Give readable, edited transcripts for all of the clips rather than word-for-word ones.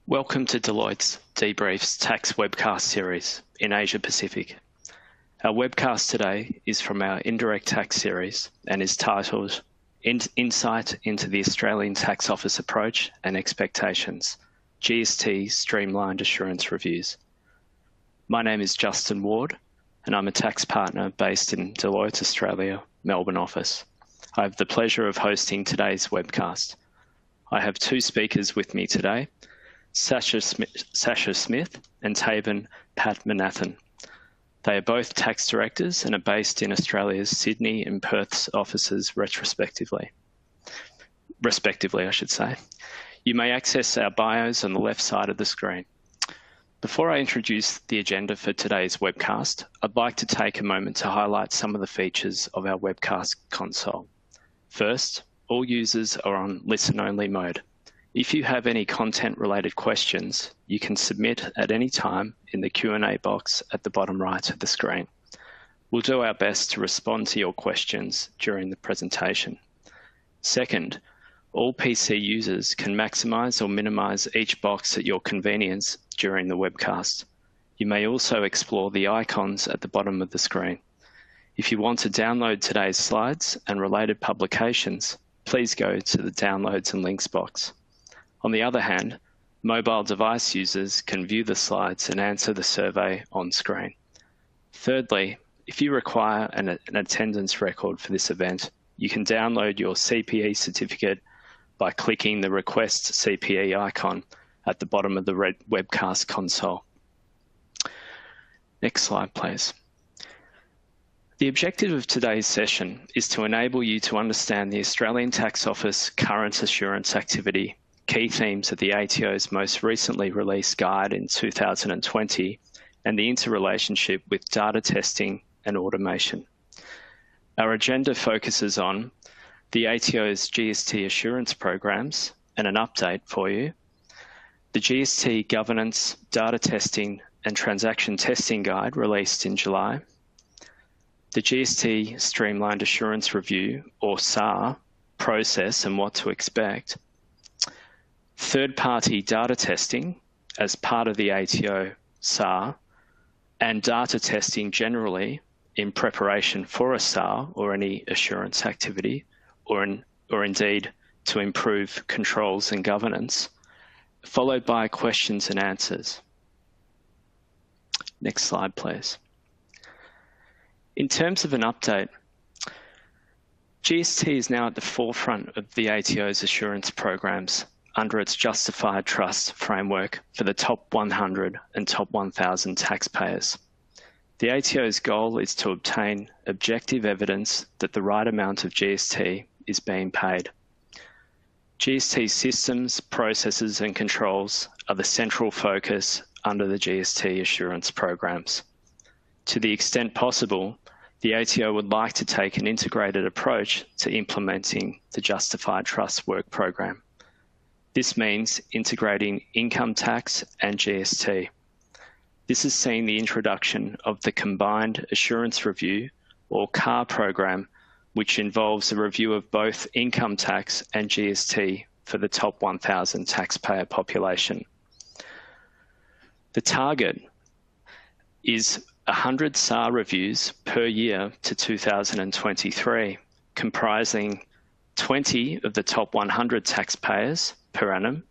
Welcome to Deloitte's Debriefs Tax Webcast series in Asia Pacific. Our webcast today is from our indirect tax series and is titled Insight into the Australian Tax Office Approach and Expectations, GST Streamlined Assurance Reviews. My name is Justin Ward and I'm a tax partner based in Deloitte Australia, Melbourne office. I have the pleasure of hosting today's webcast. I have two speakers with me today, Sasha Smith and Taban Padmanathan. They are both tax directors and are based in Australia's Sydney and Perth's offices respectively. You may access our bios on the left side of the screen. Before I introduce the agenda for today's webcast, I'd like to take a moment to highlight some of the features of our webcast console. First, all users are on listen-only mode. If you have any content-related questions, you can submit at any time in the Q&A box at the bottom right of the screen. We'll do our best to respond to your questions during the presentation. Second, all PC users can maximize or minimize each box at your convenience during the webcast. You may also explore the icons at the bottom of the screen. If you want to download today's slides and related publications, please go to the Downloads and Links box. On the other hand, mobile device users can view the slides and answer the survey on screen. Thirdly, if you require an attendance record for this event, you can download your CPE certificate by clicking the Request CPE icon at the bottom of the webcast console. Next slide, please. The objective of today's session is to enable you to understand the Australian Tax Office current assurance activity, key themes of the ATO's most recently released guide in 2020, and the interrelationship with data testing and automation. Our agenda focuses on the ATO's GST assurance programs and an update for you, the GST Governance, Data Testing and Transaction Testing Guide released in July, the GST Streamlined Assurance Review, or SAR, process and what to expect, third-party data testing as part of the ATO SAR, and data testing generally in preparation for a SAR or any assurance activity, or indeed to improve controls and governance, followed by questions and answers. Next slide, please. In terms of an update, GST is now at the forefront of the ATO's assurance programs under its justified trust framework for the top 100 and top 1,000 taxpayers. The ATO's goal is to obtain objective evidence that the right amount of GST is being paid. GST systems, processes and controls are the central focus under the GST assurance programs. To the extent possible, the ATO would like to take an integrated approach to implementing the Justified Trust Work Program. This means integrating income tax and GST. This has seen the introduction of the Combined Assurance Review, or CAR program, which involves a review of both income tax and GST for the top 1,000 taxpayer population. The target is 100 SAR reviews per year to 2023, comprising 20 of the top 100 taxpayers per annum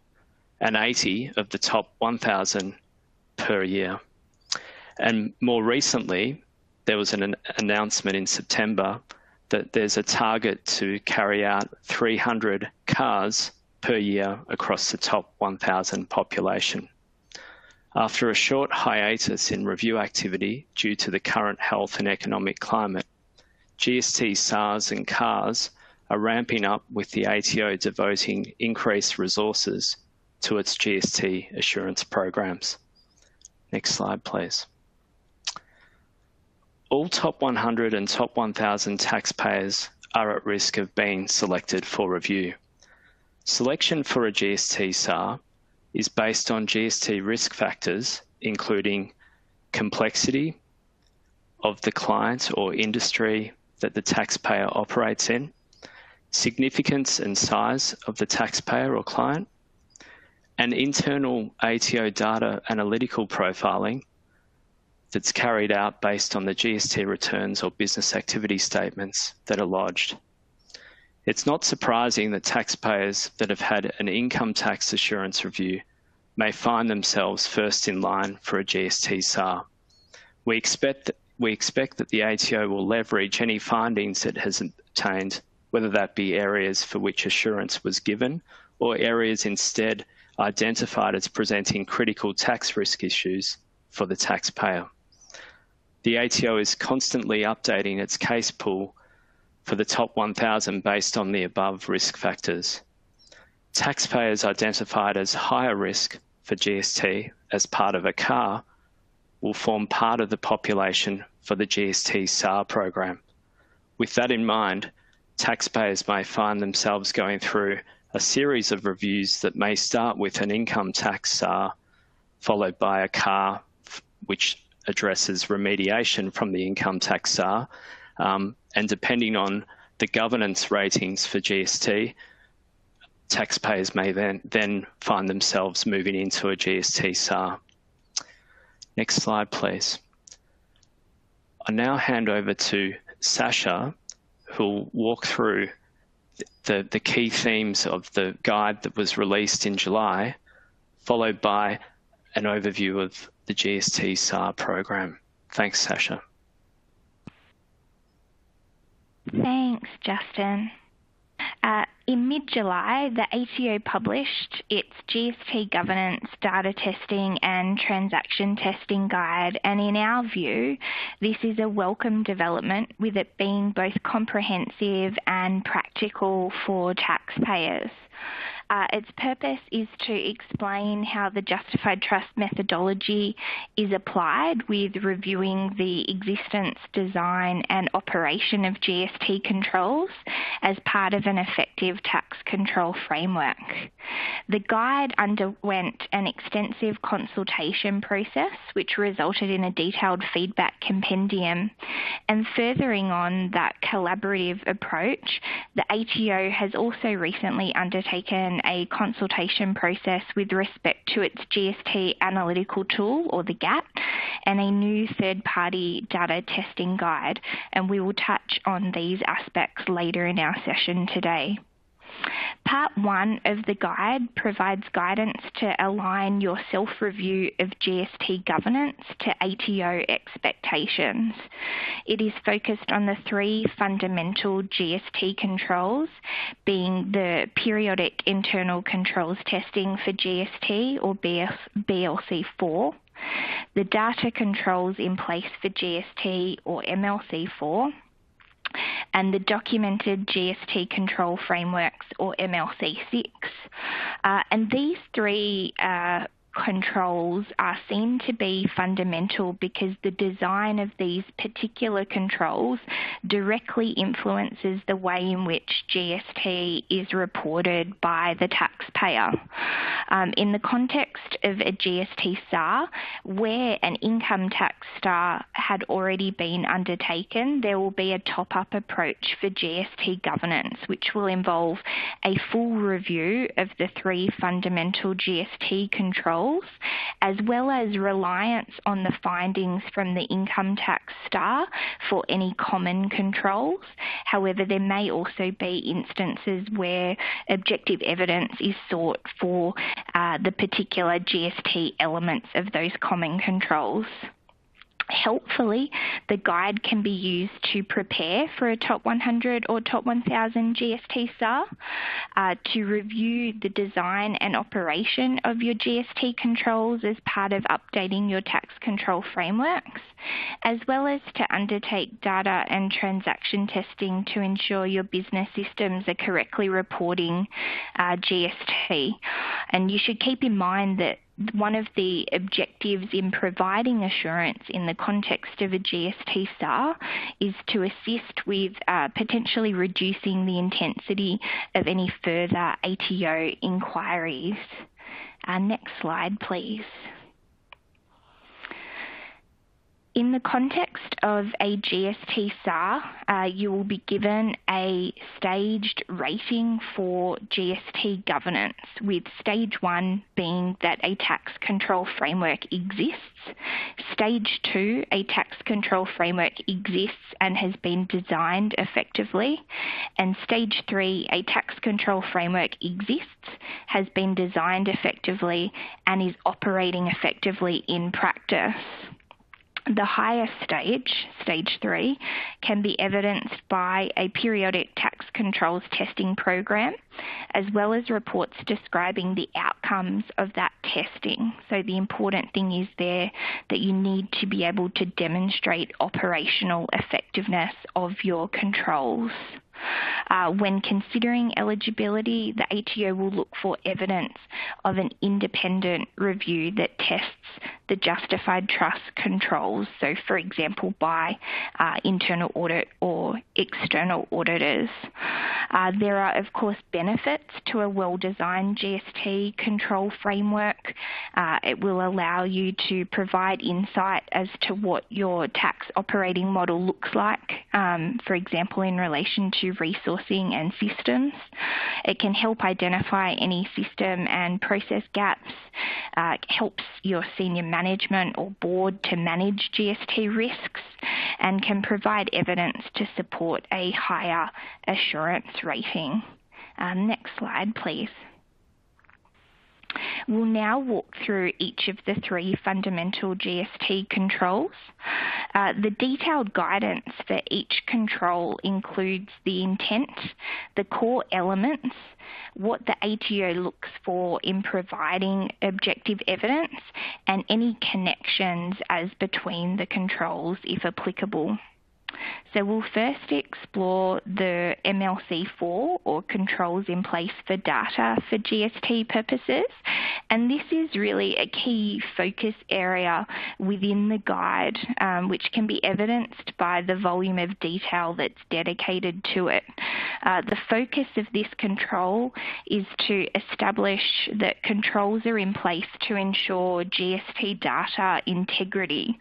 and 80 of the top 1,000 per year. And more recently, there was an announcement in September that there's a target to carry out 300 CARs per year across the top 1,000 population. After a short hiatus in review activity due to the current health and economic climate, GST SARs and CARs are ramping up, with the ATO devoting increased resources to its GST assurance programs. Next slide, please. All top 100 and top 1,000 taxpayers are at risk of being selected for review. Selection for a GST SAR is based on GST risk factors, including complexity of the client or industry that the taxpayer operates in, significance and size of the taxpayer or client, and internal ATO data analytical profiling that's carried out based on the GST returns or business activity statements that are lodged. It's not surprising that taxpayers that have had an income tax assurance review may find themselves first in line for a GST SAR. We expect that the ATO will leverage any findings it has obtained, whether that be areas for which assurance was given or areas instead identified as presenting critical tax risk issues for the taxpayer. The ATO is constantly updating its case pool for the top 1,000 based on the above risk factors. Taxpayers identified as higher risk for GST as part of a CAR will form part of the population for the GST SAR program. With that in mind, taxpayers may find themselves going through a series of reviews that may start with an income tax SAR, followed by a CAR, which addresses remediation from the income tax SAR, and depending on the governance ratings for GST, taxpayers may then find themselves moving into a GST SAR. Next slide, please. I now hand over to Sasha, who'll walk through the key themes of the guide that was released in July, followed by an overview of the GST SAR program. Thanks, Sasha. Thanks, Justin. In mid-July, the ATO published its GST Governance Data Testing and Transaction Testing Guide, and in our view, this is a welcome development, with it being both comprehensive and practical for taxpayers. Its purpose is to explain how the justified trust methodology is applied with reviewing the existence, design and operation of GST controls as part of an effective tax control framework. The guide underwent an extensive consultation process which resulted in a detailed feedback compendium, and furthering on that collaborative approach, the ATO has also recently undertaken a consultation process with respect to its GST analytical tool, or the GAT, and a new third-party data testing guide, and we will touch on these aspects later in our session today. Part 1 of the guide provides guidance to align your self-review of GST governance to ATO expectations. It is focused on the 3 fundamental GST controls, being the periodic internal controls testing for GST, or BLC4, the data controls in place for GST, or MLC4, and the documented GST control frameworks, or MLC6. And these 3 controls are seen to be fundamental because the design of these particular controls directly influences the way in which GST is reported by the taxpayer. In the context of a GST SAR, where an income tax SAR had already been undertaken, there will be a top-up approach for GST governance, which will involve a full review of the 3 fundamental GST controls, as well as reliance on the findings from the income tax SAR for any common controls. However, there may also be instances where objective evidence is sought for the particular GST elements of those common controls. Helpfully, the guide can be used to prepare for a top 100 or top 1000 GST SAR, to review the design and operation of your GST controls as part of updating your tax control frameworks, as well as to undertake data and transaction testing to ensure your business systems are correctly reporting GST. And you should keep in mind that one of the objectives in providing assurance in the context of a GST SAR is to assist with potentially reducing the intensity of any further ATO inquiries. Next slide, please. In the context of a GST SAR, you will be given a staged rating for GST governance, with stage 1 being that a tax control framework exists, stage 2, a tax control framework exists and has been designed effectively, and stage 3, a tax control framework exists, has been designed effectively, and is operating effectively in practice. The higher stage, stage 3, can be evidenced by a periodic tax controls testing program, as well as reports describing the outcomes of that testing. So the important thing is there that you need to be able to demonstrate operational effectiveness of your controls. When considering eligibility, the ATO will look for evidence of an independent review that tests the justified trust controls, so for example by internal audit or external auditors. There are of course benefits to a well-designed GST control framework. It will allow you to provide insight as to what your tax operating model looks like, for example in relation to resourcing and systems. It can help identify any system and process gaps. It helps your senior management or board to manage GST risks, and can provide evidence to support a higher assurance rating. Next slide, please. We'll now walk through each of the 3 fundamental GST controls. The detailed guidance for each control includes the intent, the core elements, what the ATO looks for in providing objective evidence, and any connections as between the controls if applicable. So we'll first explore the MLC4, or controls in place for data for GST purposes, and this is really a key focus area within the guide, which can be evidenced by the volume of detail that's dedicated to it. The focus of this control is to establish that controls are in place to ensure GST data integrity,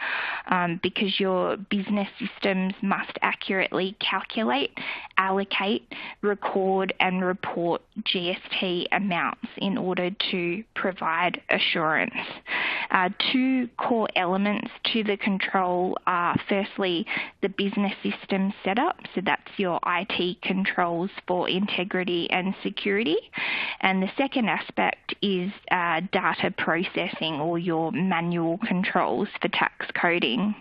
because your business systems must accurately calculate, allocate, record and report GST amounts in order to provide assurance. 2 core elements to the control are firstly the business system setup, so that's your IT controls for integrity and security, and the second aspect is data processing, or your manual controls for tax coding.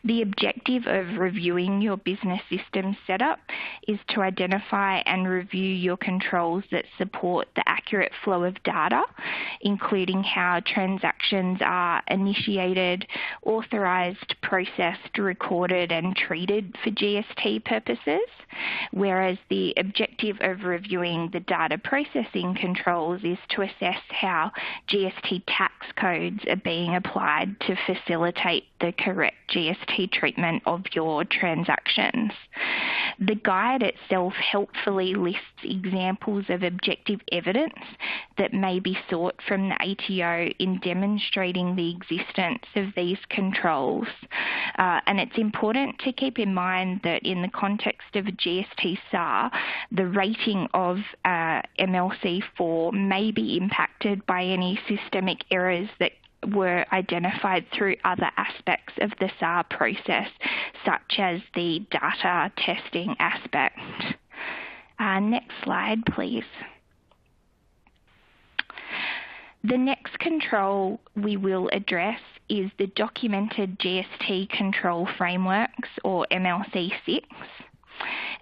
The objective of reviewing your business system setup is to identify and review your controls that support the accurate flow of data, including how transactions are initiated, authorised, processed, recorded and treated for GST purposes, whereas the objective of reviewing the data processing controls is to assess how GST tax codes are being applied to facilitate the correct GST treatment of your transactions. The guide itself helpfully lists examples of objective evidence that may be sought from the ATO in demonstrating the existence of these controls. And it's important to keep in mind that in the context of a GST SAR, the rating of MLC4 may be impacted by any systemic errors that were identified through other aspects of the SAR process, such as the data testing aspect. Next slide, please. The next control we will address is the Documented GST Control Frameworks, or MLC6.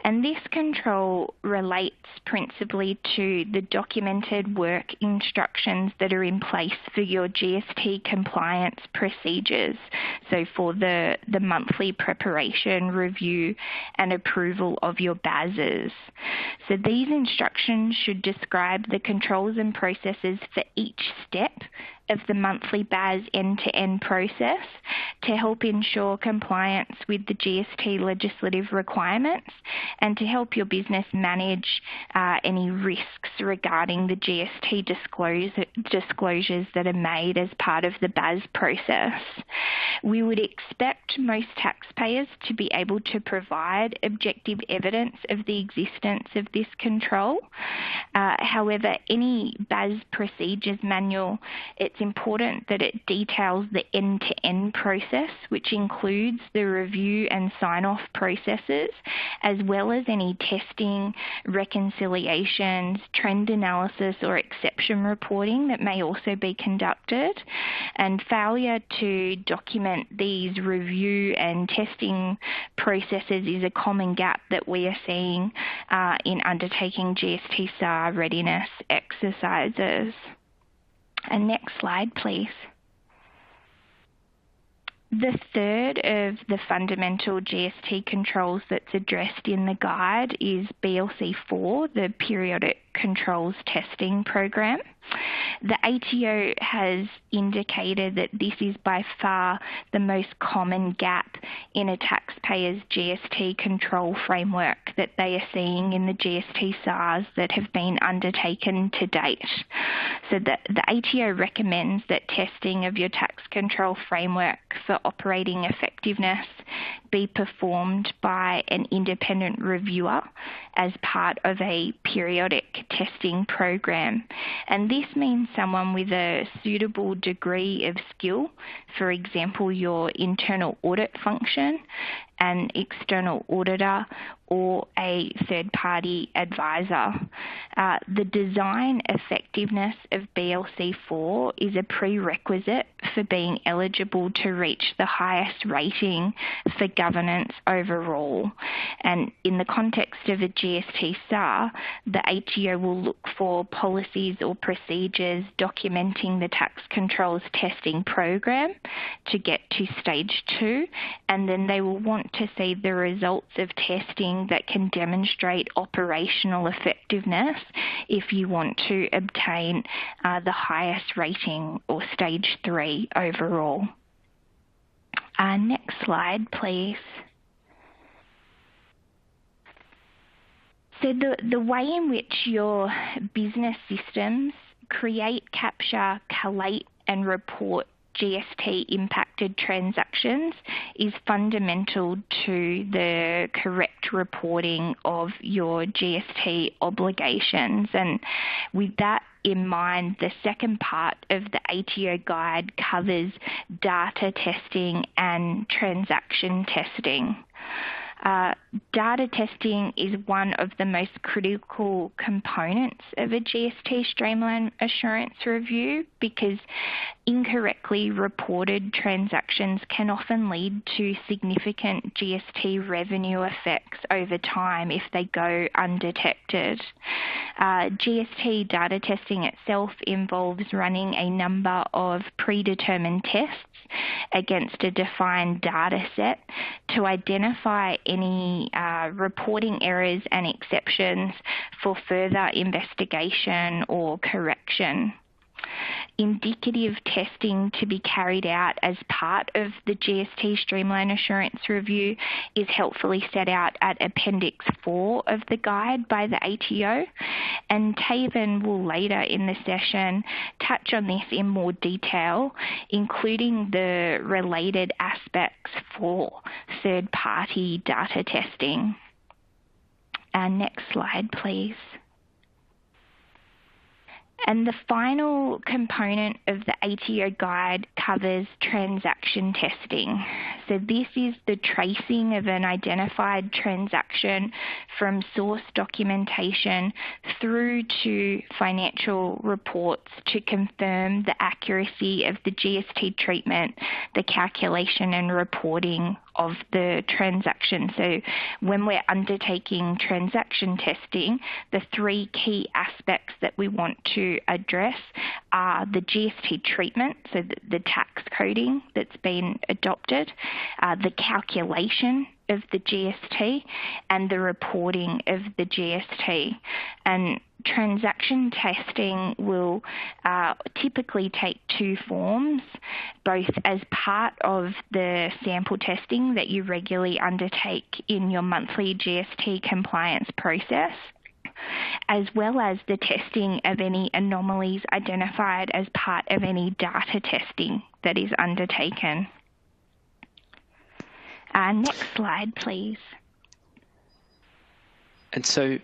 And this control relates principally to the documented work instructions that are in place for your GST compliance procedures, so for the monthly preparation, review and approval of your BASs. So these instructions should describe the controls and processes for each step of the monthly BAS end-to-end process to help ensure compliance with the GST legislative requirements and to help your business manage any risks regarding the GST disclosures that are made as part of the BAS process. We would expect most taxpayers to be able to provide objective evidence of the existence of this control. However, any BAS procedures manual, it's important that it details the end-to-end process, which includes the review and sign-off processes, as well as any testing, reconciliations, trend analysis or exception reporting that may also be conducted. And failure to document these review and testing processes is a common gap that we are seeing in undertaking GST SAR readiness exercises. And next slide, please. The third of the fundamental GST controls that's addressed in the guide is BLC4, the Periodic Controls Testing Program. The ATO has indicated that this is by far the most common gap in a taxpayer's GST control framework that they are seeing in the GST SARs that have been undertaken to date. So the ATO recommends that testing of your tax control framework for operating effectiveness be performed by an independent reviewer as part of a periodic testing program. And this means someone with a suitable degree of skill, for example, your internal audit function, an external auditor, or a third-party advisor. The design effectiveness of BLC4 is a prerequisite for being eligible to reach the highest rating for governance overall. And in the context of a GST SAR, the ATO will look for policies or procedures documenting the tax controls testing program to get to stage 2, and then they will want to see the results of testing that can demonstrate operational effectiveness if you want to obtain the highest rating or stage 3 overall. Next slide, please. So the way in which your business systems create, capture, collate and report GST impacted transactions is fundamental to the correct reporting of your GST obligations. And with that in mind, the second part of the ATO guide covers data testing and transaction testing. Data testing is one of the most critical components of a GST streamlined assurance review because incorrectly reported transactions can often lead to significant GST revenue effects over time if they go undetected. GST data testing itself involves running a number of predetermined tests against a defined data set to identify any reporting errors and exceptions for further investigation or correction. Indicative testing to be carried out as part of the GST Streamline Assurance Review is helpfully set out at Appendix 4 of the guide by the ATO, and Taven will later in the session touch on this in more detail, including the related aspects for third-party data testing. Next slide, please. And the final component of the ATO guide covers transaction testing. So this is the tracing of an identified transaction from source documentation through to financial reports to confirm the accuracy of the GST treatment, the calculation and reporting of the transaction. So when we're undertaking transaction testing, the three key aspects that we want to address are the GST treatment, so the tax coding that's been adopted, the calculation of of the GST and the reporting of the GST. And transaction testing will typically take two forms, both as part of the sample testing that you regularly undertake in your monthly GST compliance process, as well as the testing of any anomalies identified as part of any data testing that is undertaken. Next slide, please. And so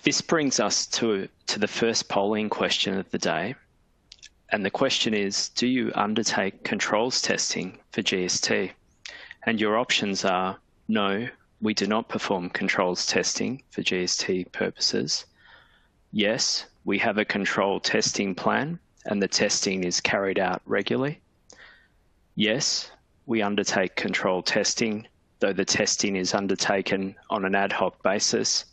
this brings us to the first polling question of the day. And the question is, do you undertake controls testing for GST? And your options are no, we do not perform controls testing for GST purposes. Yes, we have a control testing plan and the testing is carried out regularly. Yes, we undertake control testing, though the testing is undertaken on an ad hoc basis.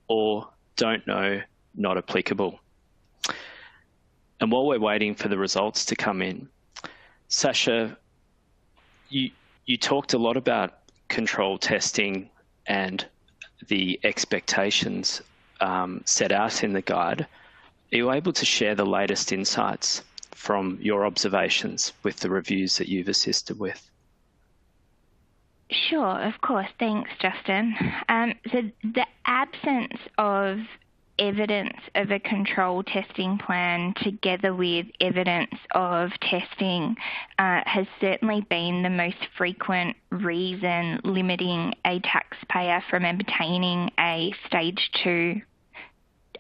Or don't know, not applicable. And while we're waiting for the results to come in, Sasha, you talked a lot about control testing and the expectations set out in the guide. Are you able to share the latest insights from your observations with the reviews that you've assisted with? Sure, of course. Thanks, Justin. So the absence of evidence of a control testing plan together with evidence of testing has certainly been the most frequent reason limiting a taxpayer from obtaining a stage 2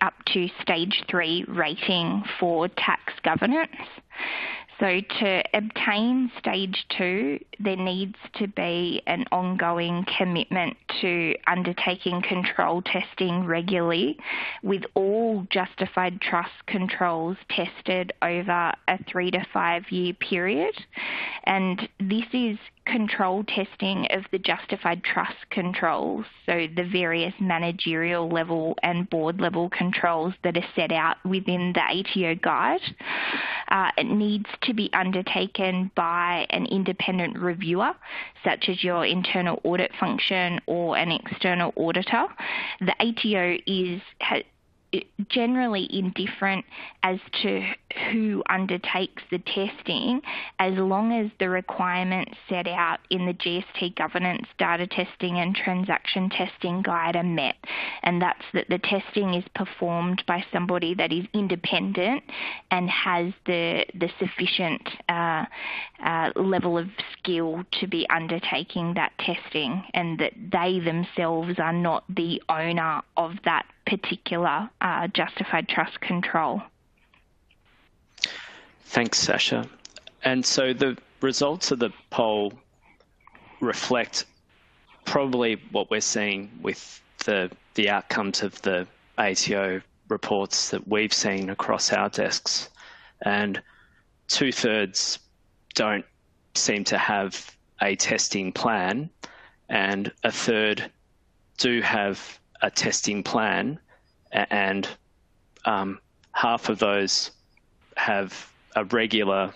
up to stage 3 rating for tax governance. So to obtain stage 2, there needs to be an ongoing commitment to undertaking control testing regularly, with all justified trust controls tested over a 3 to 5 year period. And this is control testing of the justified trust controls, so the various managerial level and board level controls that are set out within the ATO guide. It needs to be undertaken by an independent reviewer, such as your internal audit function or an external auditor. The ATO is generally indifferent as to who undertakes the testing, as long as the requirements set out in the GST Governance data testing and transaction testing guide are met, and that's that the testing is performed by somebody that is independent and has the sufficient level of skill to be undertaking that testing, and that they themselves are not the owner of that particular justified trust control. Thanks, Sasha. And so the results of the poll reflect probably what we're seeing with the outcomes of the ATO reports that we've seen across our desks. And 2/3 don't seem to have a testing plan, and 1/3 do have a testing plan, and half of those have a regular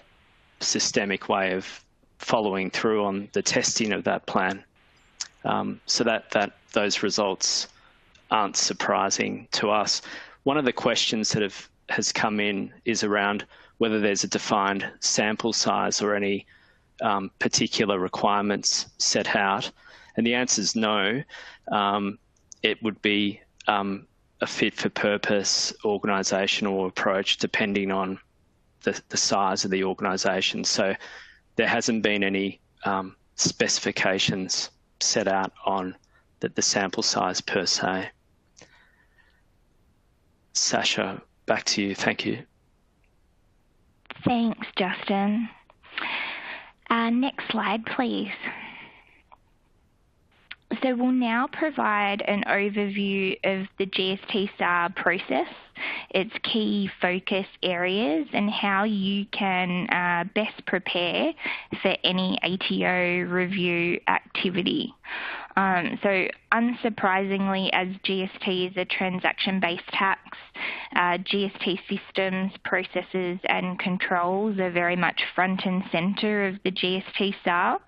systemic way of following through on the testing of that plan. So that those results aren't surprising to us. One of the questions that has come in is around whether there's a defined sample size or any particular requirements set out. And the answer is no. It would be a fit for purpose organisational approach depending on the size of the organisation. So there hasn't been any specifications set out on the sample size per se. Sasha, back to you. Thank you. Thanks, Justin. Next slide, please. So we'll now provide an overview of the GST SAR process, its key focus areas, and how you can best prepare for any ATO review activity. So unsurprisingly, as GST is a transaction-based tax, GST systems, processes and controls are very much front and centre of the GST SAR.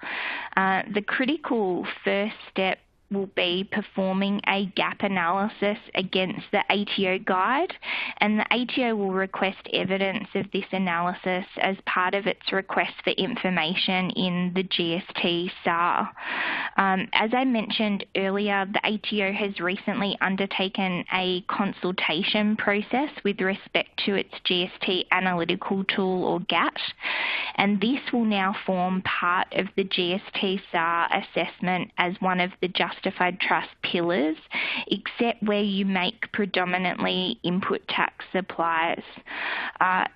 The critical first step will be performing a gap analysis against the ATO guide, and the ATO will request evidence of this analysis as part of its request for information in the GST SAR. As I mentioned earlier, the ATO has recently undertaken a consultation process with respect to its GST analytical tool, or GAT, and this will now form part of the GST SAR assessment as one of the justified trust pillars, except where you make predominantly input tax supplies.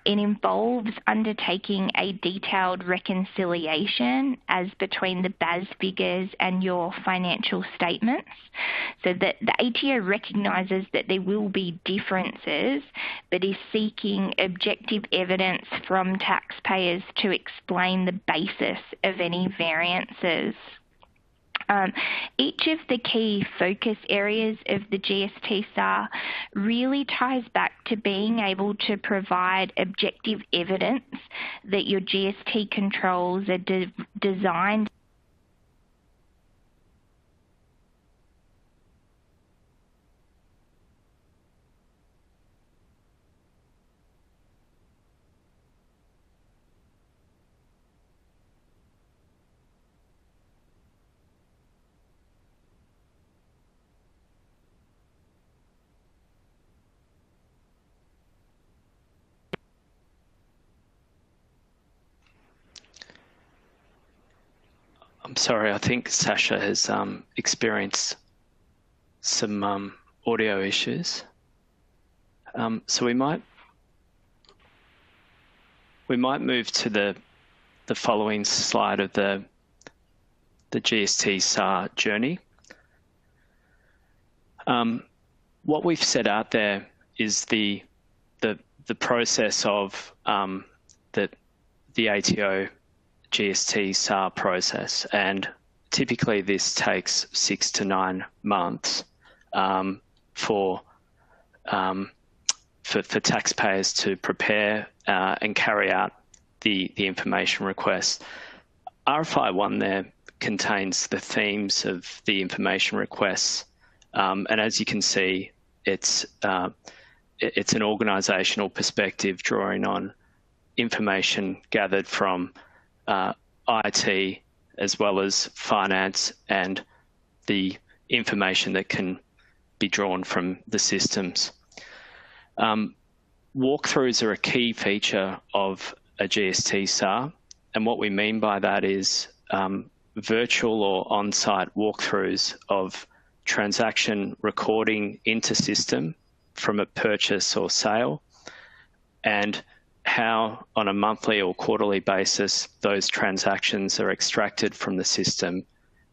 It involves undertaking a detailed reconciliation as between the BAS figures and your financial statements, so that the ATO recognises that there will be differences, but is seeking objective evidence from taxpayers to explain the basis of any variances. Each of the key focus areas of the GST SAR really ties back to being able to provide objective evidence that your GST controls are designed I'm sorry, I think Sasha has experienced some audio issues. So we might move to the following slide of the GST SAR journey. What we've set out there is the process of the ATO GST SAR process, and typically this takes 6 to 9 months for taxpayers to prepare and carry out the information request. RFI 1 there contains the themes of the information requests, and as you can see, it's an organisational perspective drawing on information gathered from IT as well as finance and the information that can be drawn from the systems. Walkthroughs are a key feature of a GST SAR, and what we mean by that is virtual or on-site walkthroughs of transaction recording into system from a purchase or sale, and how on a monthly or quarterly basis those transactions are extracted from the system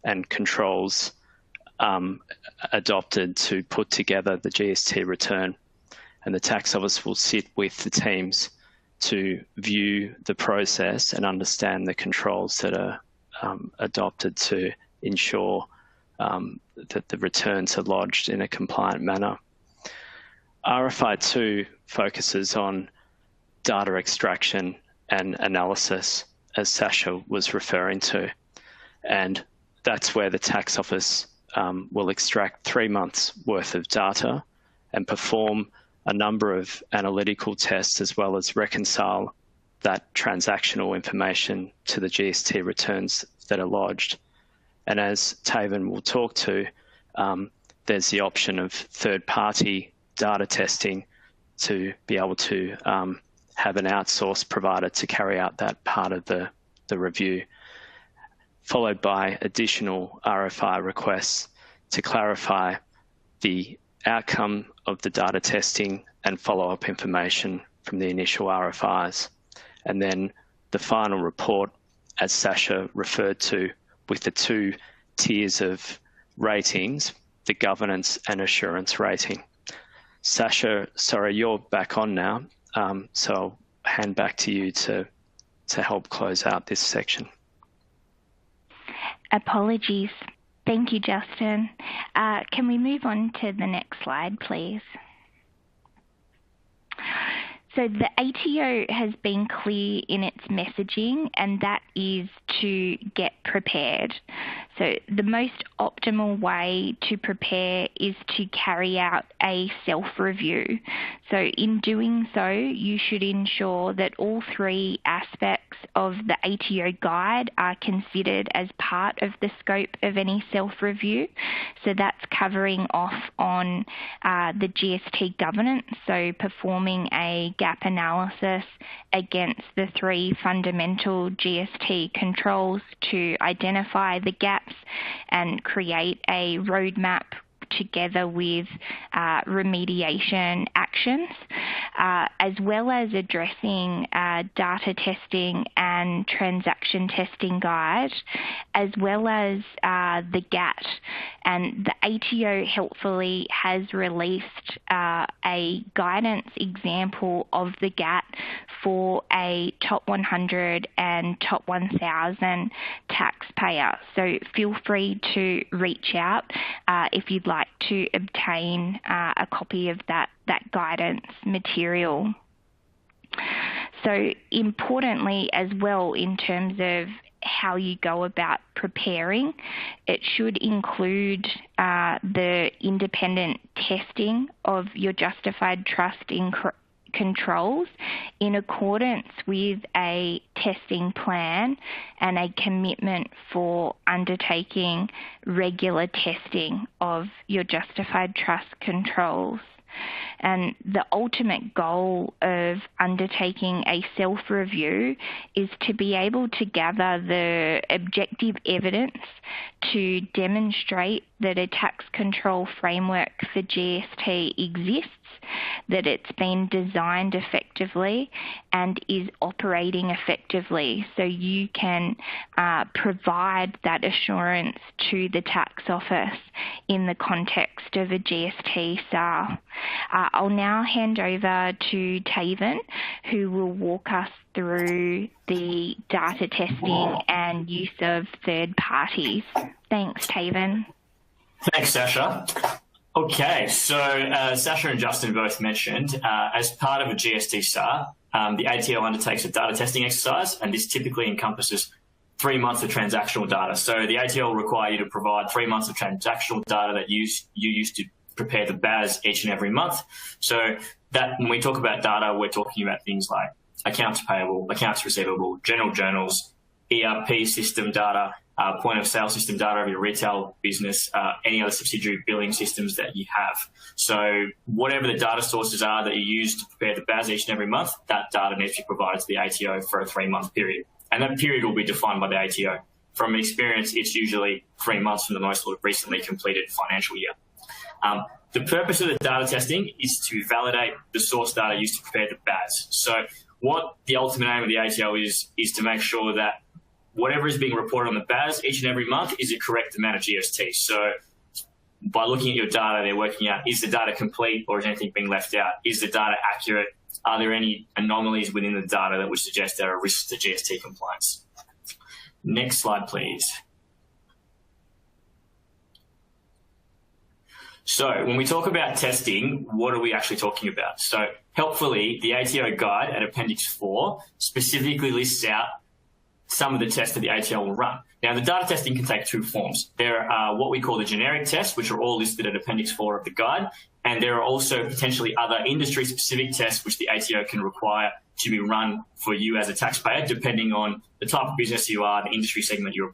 and controls adopted to put together the GST return. And the tax office will sit with the teams to view the process and understand the controls that are adopted to ensure that the returns are lodged in a compliant manner. RFI 2 focuses on data extraction and analysis, as Sasha was referring to. And that's where the tax office will extract 3 months worth of data and perform a number of analytical tests, as well as reconcile that transactional information to the GST returns that are lodged. And as Taven will talk to, there's the option of third-party data testing to be able to have an outsourced provider to carry out that part of the review, followed by additional RFI requests to clarify the outcome of the data testing and follow-up information from the initial RFIs. And then the final report, as Sasha referred to, with the 2 tiers of ratings, the governance and assurance rating. Sasha, sorry, you're back on now. So I'll hand back to you to help close out this section. Apologies. Thank you, Justin. Can we move on to the next slide, please? So the ATO has been clear in its messaging, and that is to get prepared. So the most optimal way to prepare is to carry out a self-review. So in doing so, you should ensure that all three aspects of the ATO guide are considered as part of the scope of any self-review. So that's covering off on the GST governance, so performing a gap analysis against the three fundamental GST controls to identify the gaps and create a roadmap together with remediation actions, as well as addressing data testing and transaction testing guide, as well as the GAT. And the ATO helpfully has released a guidance example of the GAT for a top 100 and top 1,000 taxpayer. So feel free to reach out if you'd like to obtain a copy of that guidance material. So importantly as well, in terms of how you go about preparing, it should include the independent testing of your justified trust controls in accordance with a testing plan and a commitment for undertaking regular testing of your justified trust controls. And the ultimate goal of undertaking a self-review is to be able to gather the objective evidence to demonstrate that a tax control framework for GST exists, that it's been designed effectively and is operating effectively, so you can provide that assurance to the tax office in the context of a GST SAR. I'll now hand over to Taven, who will walk us through the data testing and use of third parties. Thanks, Taven. Thanks, Sasha. Okay, so Sasha and Justin both mentioned, as part of a GST SAR, the ATO undertakes a data testing exercise, and this typically encompasses 3 months of transactional data. So the ATO will require you to provide 3 months of transactional data that you use to prepare the BAS each and every month. So that when we talk about data, we're talking about things like accounts payable, accounts receivable, general journals, ERP system data, point of sale system data of your retail business, any other subsidiary billing systems that you have. So whatever the data sources are that you use to prepare the BAS each and every month, that data needs to be provided to the ATO for a 3-month period. And that period will be defined by the ATO. From experience, it's usually 3 months from the most recently completed financial year. The purpose of the data testing is to validate the source data used to prepare the BAS. So what the ultimate aim of the ATO is to make sure that whatever is being reported on the BAS each and every month is a correct amount of GST. So by looking at your data, they're working out, is the data complete or is anything being left out? Is the data accurate? Are there any anomalies within the data that would suggest there are risks to GST compliance? Next slide, please. So when we talk about testing, what are we actually talking about? So helpfully, the ATO guide at Appendix 4 specifically lists out some of the tests that the ATO will run. Now, the data testing can take 2 forms. There are what we call the generic tests, which are all listed at Appendix 4 of the guide, and there are also potentially other industry-specific tests which the ATO can require to be run for you as a taxpayer, depending on the type of business you are, the industry segment you're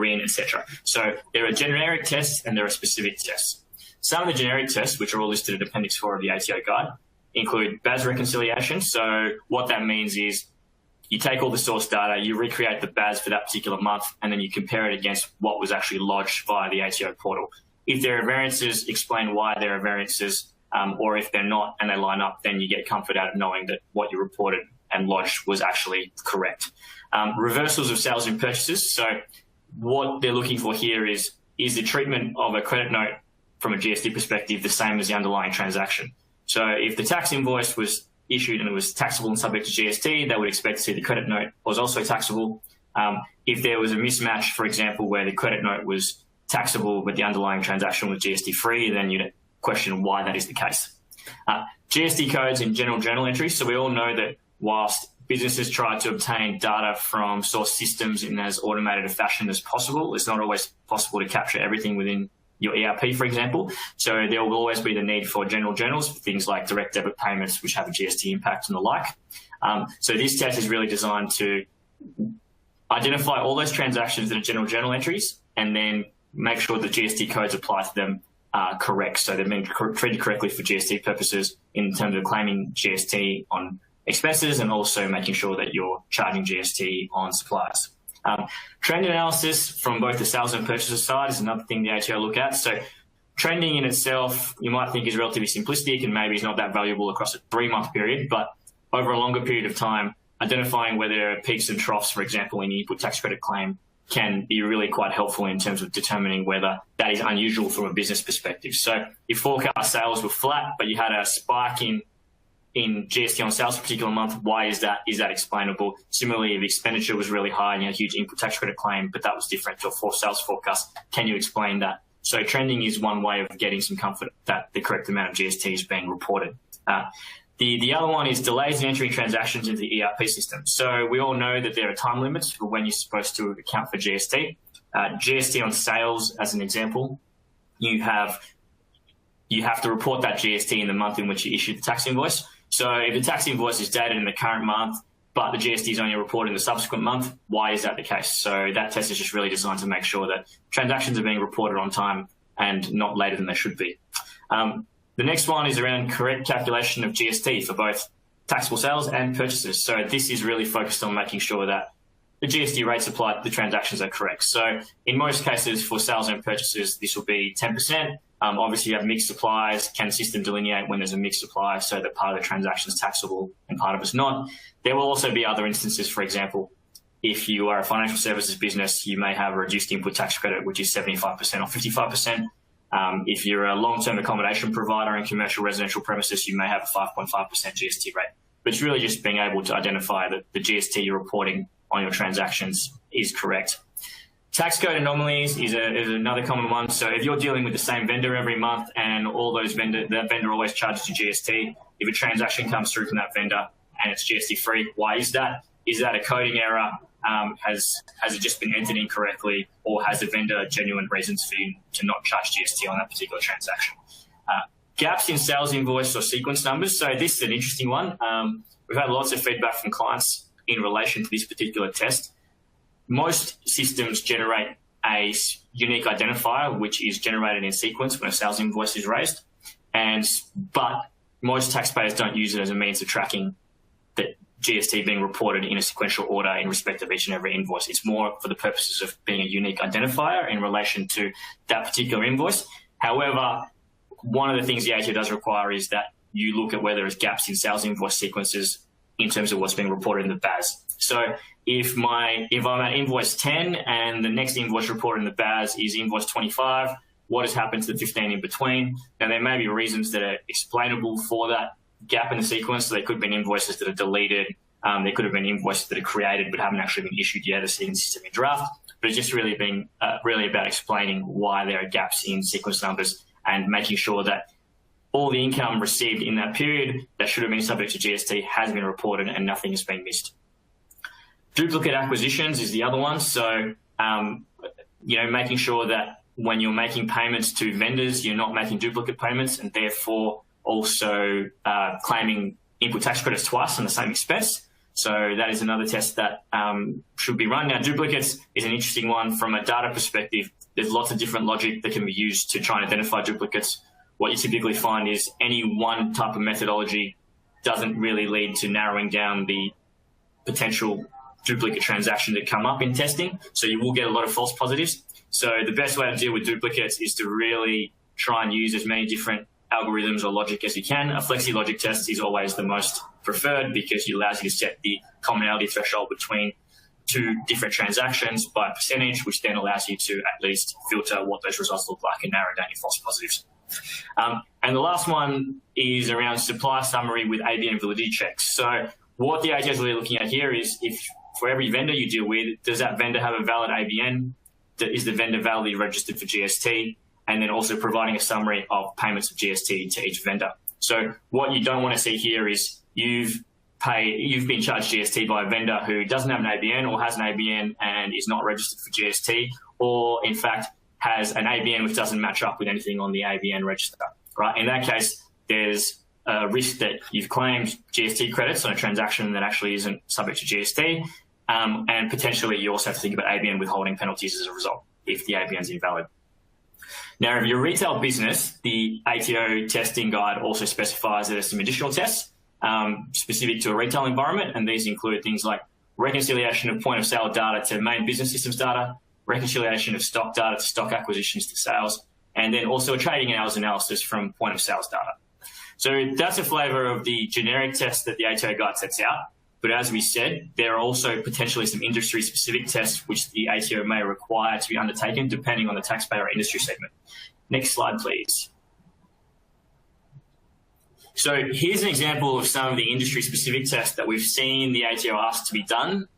in, etc. So there are generic tests and there are specific tests. Some of the generic tests, which are all listed at Appendix 4 of the ATO guide, include BAS reconciliation. So what that means is you take all the source data, you recreate the BAS for that particular month, and then you compare it against what was actually lodged via the ATO portal. If there are variances, explain why there are variances, or if they're not and they line up, then you get comfort out of knowing that what you reported and lodged was actually correct. Reversals of sales and purchases. So what they're looking for here is the treatment of a credit note from a GST perspective the same as the underlying transaction? So if the tax invoice was issued and it was taxable and subject to GST, they would expect to see the credit note was also taxable. If there was a mismatch, for example, where the credit note was taxable but the underlying transaction was GST free, then you'd question why that is the case. GST codes and general journal entries. So we all know that whilst businesses try to obtain data from source systems in as automated a fashion as possible, it's not always possible to capture everything within your ERP, for example. So there will always be the need for general journals for things like direct debit payments, which have a GST impact and the like. So this test is really designed to identify all those transactions that are general journal entries and then make sure the GST codes apply to them correct. So they've been treated correctly for GST purposes in terms of claiming GST on expenses and also making sure that you're charging GST on suppliers. Trend analysis from both the sales and purchases side is another thing the ATO look at. So trending in itself, you might think is relatively simplistic and maybe is not that valuable across a 3-month period, but over a longer period of time, identifying where there are peaks and troughs, for example, in the input tax credit claim can be really quite helpful in terms of determining whether that is unusual from a business perspective. So if forecast sales were flat, but you had a spike in GST on sales for a particular month, why is that? Is that explainable? Similarly, if expenditure was really high and you had a huge input tax credit claim, but that was different to a sales forecast, can you explain that? So trending is one way of getting some comfort that the correct amount of GST is being reported. The other one is delays in entering transactions into the ERP system. So we all know that there are time limits for when you're supposed to account for GST. GST on sales, as an example, you have to report that GST in the month in which you issue the tax invoice. So if the tax invoice is dated in the current month, but the GST is only reported in the subsequent month, why is that the case? So that test is just really designed to make sure that transactions are being reported on time and not later than they should be. The next one is around correct calculation of GST for both taxable sales and purchases. So this is really focused on making sure that the GST rates applied to the transactions are correct. So in most cases for sales and purchases, this will be 10%. Obviously, you have mixed supplies. Can the system delineate when there's a mixed supply so that part of the transaction is taxable and part of it is not? There will also be other instances, for example, if you are a financial services business, you may have a reduced input tax credit, which is 75% or 55%. If you're a long-term accommodation provider in commercial residential premises, you may have a 5.5% GST rate. But it's really just being able to identify that the GST you're reporting on your transactions is correct. Tax code anomalies is another common one. So if you're dealing with the same vendor every month and that vendor always charges you GST, if a transaction comes through from that vendor and it's GST free, why is that? Is that a coding error? Has it just been entered incorrectly, or has the vendor genuine reasons for you to not charge GST on that particular transaction? Gaps in sales invoice or sequence numbers. So this is an interesting one. We've had lots of feedback from clients in relation to this particular test. Most systems generate a unique identifier, which is generated in sequence when a sales invoice is raised. But most taxpayers don't use it as a means of tracking that GST being reported in a sequential order in respect of each and every invoice. It's more for the purposes of being a unique identifier in relation to that particular invoice. However, one of the things the ATO does require is that you look at whether there's gaps in sales invoice sequences in terms of what's being reported in the BAS. So if I'm at invoice 10 and the next invoice reported in the BAS is invoice 25, what has happened to the 15 in between? Now, there may be reasons that are explainable for that gap in the sequence. So there could have been invoices that are deleted. There could have been invoices that are created but haven't actually been issued yet, as seen in the system in draft. But it's just really about explaining why there are gaps in sequence numbers and making sure that all the income received in that period that should have been subject to GST has been reported and nothing has been missed. Duplicate acquisitions is the other one. So, making sure that when you're making payments to vendors, you're not making duplicate payments and therefore also claiming input tax credits twice on the same expense. So that is another test that should be run. Now, duplicates is an interesting one from a data perspective. There's lots of different logic that can be used to try and identify duplicates. What you typically find is any one type of methodology doesn't really lead to narrowing down the potential duplicate transactions that come up in testing. So you will get a lot of false positives. So the best way to deal with duplicates is to really try and use as many different algorithms or logic as you can. A flexi logic test is always the most preferred because it allows you to set the commonality threshold between two different transactions by a percentage, which then allows you to at least filter what those results look like and narrow down your false positives. And the last one is around supply summary with ABN validity checks. So what the ATO is really looking at here is if for every vendor you deal with, does that vendor have a valid ABN? Is the vendor validly registered for GST? And then also providing a summary of payments of GST to each vendor. So what you don't want to see here is you've been charged GST by a vendor who doesn't have an ABN or has an ABN and is not registered for GST, or in fact has an ABN which doesn't match up with anything on the ABN register, right? In that case, there's a risk that you've claimed GST credits on a transaction that actually isn't subject to GST, and potentially you also have to think about ABN withholding penalties as a result if the ABN is invalid. Now, if you're a retail business, the ATO testing guide also specifies that there's some additional tests specific to a retail environment, and these include things like reconciliation of point of sale data to main business systems data, reconciliation of stock data to stock acquisitions to sales, and then also a trading hours analysis from point of sales data. So that's a flavour of the generic test that the ATO guide sets out. But as we said, there are also potentially some industry-specific tests which the ATO may require to be undertaken depending on the taxpayer or industry segment. Next slide, please. So here's an example of some of the industry-specific tests that we've seen the ATO ask to be done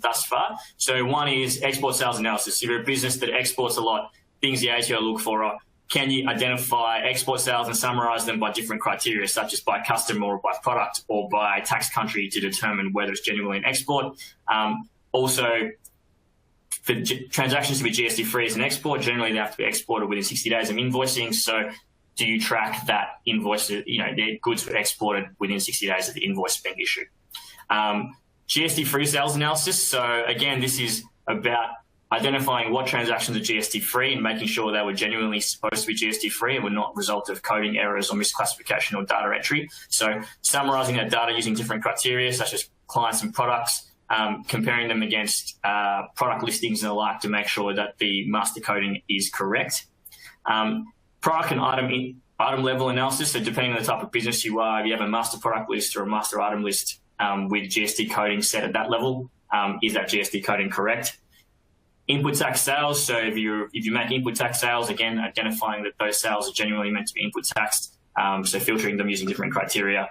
thus far. So one is export sales analysis. If you're a business that exports a lot, things the ATO look for are, can you identify export sales and summarise them by different criteria, such as by customer or by product or by tax country to determine whether it's genuinely an export? Also, for transactions to be GST-free as an export, generally they have to be exported within 60 days of invoicing. So do you track that invoice, the goods were exported within 60 days of the invoice being issued? GST-free sales analysis. So again, this is about identifying what transactions are GST-free and making sure they were genuinely supposed to be GST-free and were not a result of coding errors or misclassification or data entry. So summarising that data using different criteria, such as clients and products, comparing them against product listings and the like to make sure that the master coding is correct. Product and item level analysis. So depending on the type of business you are, if you have a master product list or a master item list with GST coding set at that level, is that GST coding correct? Input tax sales. So if you make input tax sales, again, identifying that those sales are genuinely meant to be input taxed. So filtering them using different criteria,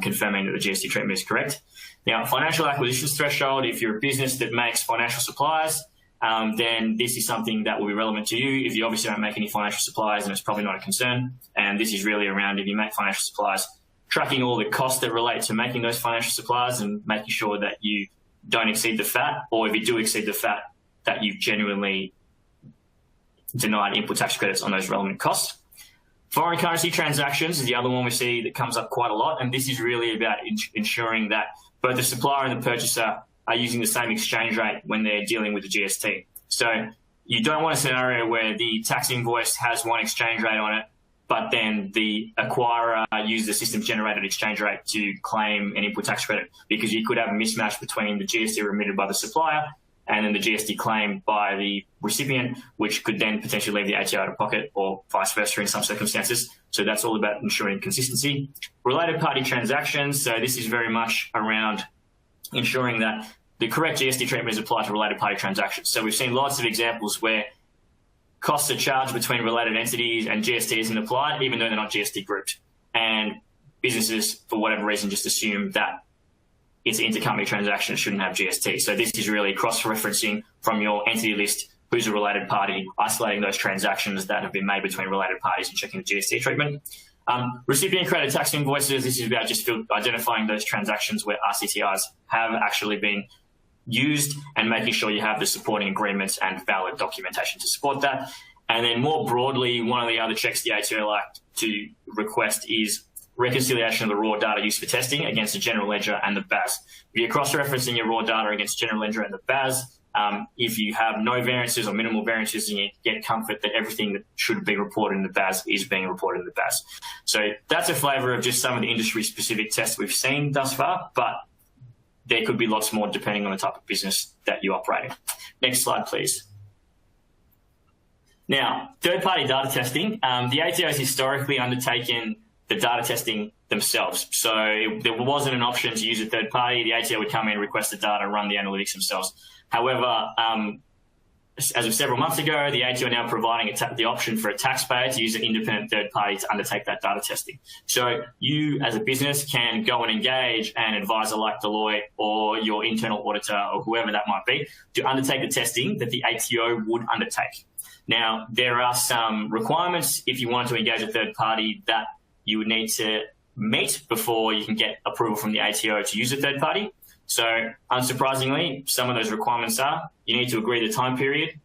confirming that the GST treatment is correct. Now, financial acquisitions threshold. If you're a business that makes financial supplies, then this is something that will be relevant to you. If you obviously don't make any financial supplies, then it's probably not a concern. And this is really around, if you make financial supplies, tracking all the costs that relate to making those financial supplies and making sure that you don't exceed the VAT, or if you do exceed the VAT, that you've genuinely denied input tax credits on those relevant costs. Foreign currency transactions is the other one we see that comes up quite a lot, and this is really about ensuring that both the supplier and the purchaser are using the same exchange rate when they're dealing with the GST. So you don't want a scenario where the tax invoice has one exchange rate on it, but then the acquirer uses the system-generated exchange rate to claim an input tax credit, because you could have a mismatch between the GST remitted by the supplier and then the GST claimed by the recipient, which could then potentially leave the ATO out of pocket, or vice versa in some circumstances. So that's all about ensuring consistency. Related party transactions. So this is very much around ensuring that the correct GST treatment is applied to related party transactions. So we've seen lots of examples where costs are charged between related entities and GST isn't applied, even though they're not GST grouped. And businesses, for whatever reason, just assume that it's an intercompany transaction, shouldn't have GST. So this is really cross-referencing from your entity list who's a related party, isolating those transactions that have been made between related parties and checking the GST treatment. Recipient credit tax invoices, this is about just identifying those transactions where RCTIs have actually been used and making sure you have the supporting agreements and valid documentation to support that. And then more broadly, one of the other checks the ATO like to request is reconciliation of the raw data used for testing against the general ledger and the BAS. If you're cross-referencing your raw data against general ledger and the BAS, if you have no variances or minimal variances, and you get comfort that everything that should be reported in the BAS is being reported in the BAS. So that's a flavour of just some of the industry-specific tests we've seen thus far, but there could be lots more depending on the type of business that you operate in. Next slide, please. Now, third-party data testing. The ATO has historically undertaken the data testing themselves. So there wasn't an option to use a third party. The ATO would come in, request the data, run the analytics themselves. However, as of several months ago, the ATO are now providing the option for a taxpayer to use an independent third party to undertake that data testing. So you, as a business, can go and engage an advisor like Deloitte or your internal auditor or whoever that might be to undertake the testing that the ATO would undertake. Now, there are some requirements if you want to engage a third party that you would need to meet before you can get approval from the ATO to use a third party. So unsurprisingly, some of those requirements are you need to agree the time period.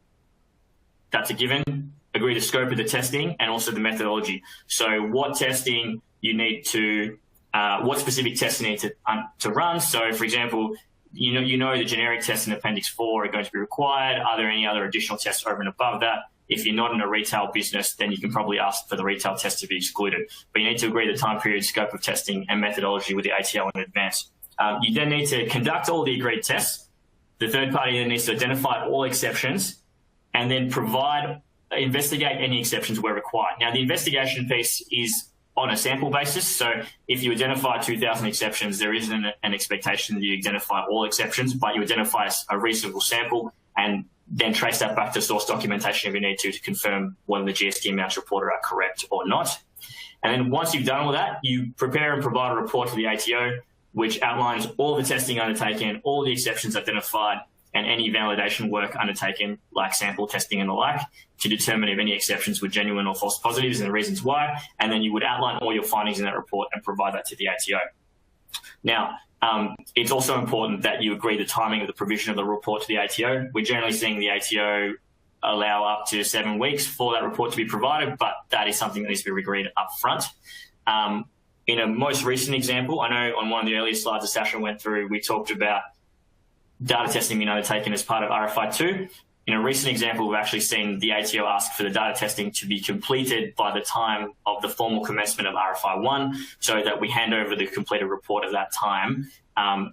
That's a given. Agree the scope of the testing and also the methodology. So what testing you need to, what specific tests you need to run. So for example, you know the generic tests in Appendix 4 are going to be required. Are there any other additional tests over and above that? If you're not in a retail business, then you can probably ask for the retail test to be excluded. But you need to agree the time period, scope of testing, and methodology with the ATO in advance. You then need to conduct all the agreed tests. The third party then needs to identify all exceptions and then investigate any exceptions where required. Now, the investigation piece is on a sample basis. So if you identify 2,000 exceptions, there isn't an expectation that you identify all exceptions, but you identify a reasonable sample and then trace that back to source documentation if you need to confirm whether the GST amounts reported are correct or not. And then once you've done all that, you prepare and provide a report to the ATO, which outlines all the testing undertaken, all the exceptions identified, and any validation work undertaken, like sample testing and the like, to determine if any exceptions were genuine or false positives and the reasons why. And then you would outline all your findings in that report and provide that to the ATO. Now, it's also important that you agree the timing of the provision of the report to the ATO. We're generally seeing the ATO allow up to 7 weeks for that report to be provided, but that is something that needs to be agreed up front. In a most recent example, I know on one of the earlier slides that Sasha went through, we talked about data testing being undertaken as part of RFI 2. In a recent example, we've actually seen the ATO ask for the data testing to be completed by the time of the formal commencement of RFI 1, so that we hand over the completed report at that time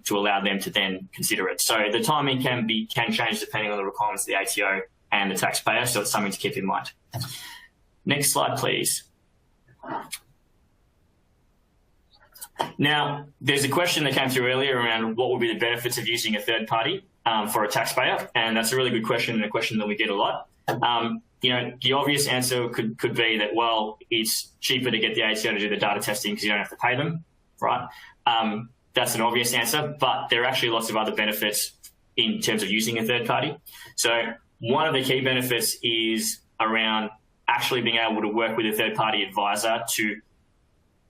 to allow them to then consider it. So the timing can change depending on the requirements of the ATO and the taxpayer, so it's something to keep in mind. Next slide, please. Now, there's a question that came through earlier around what would be the benefits of using a third party for a taxpayer, and that's a really good question and a question that we get a lot. The obvious answer could be that, well, it's cheaper to get the ATO to do the data testing because you don't have to pay them, right? That's an obvious answer, but there are actually lots of other benefits in terms of using a third party. So one of the key benefits is around actually being able to work with a third party advisor to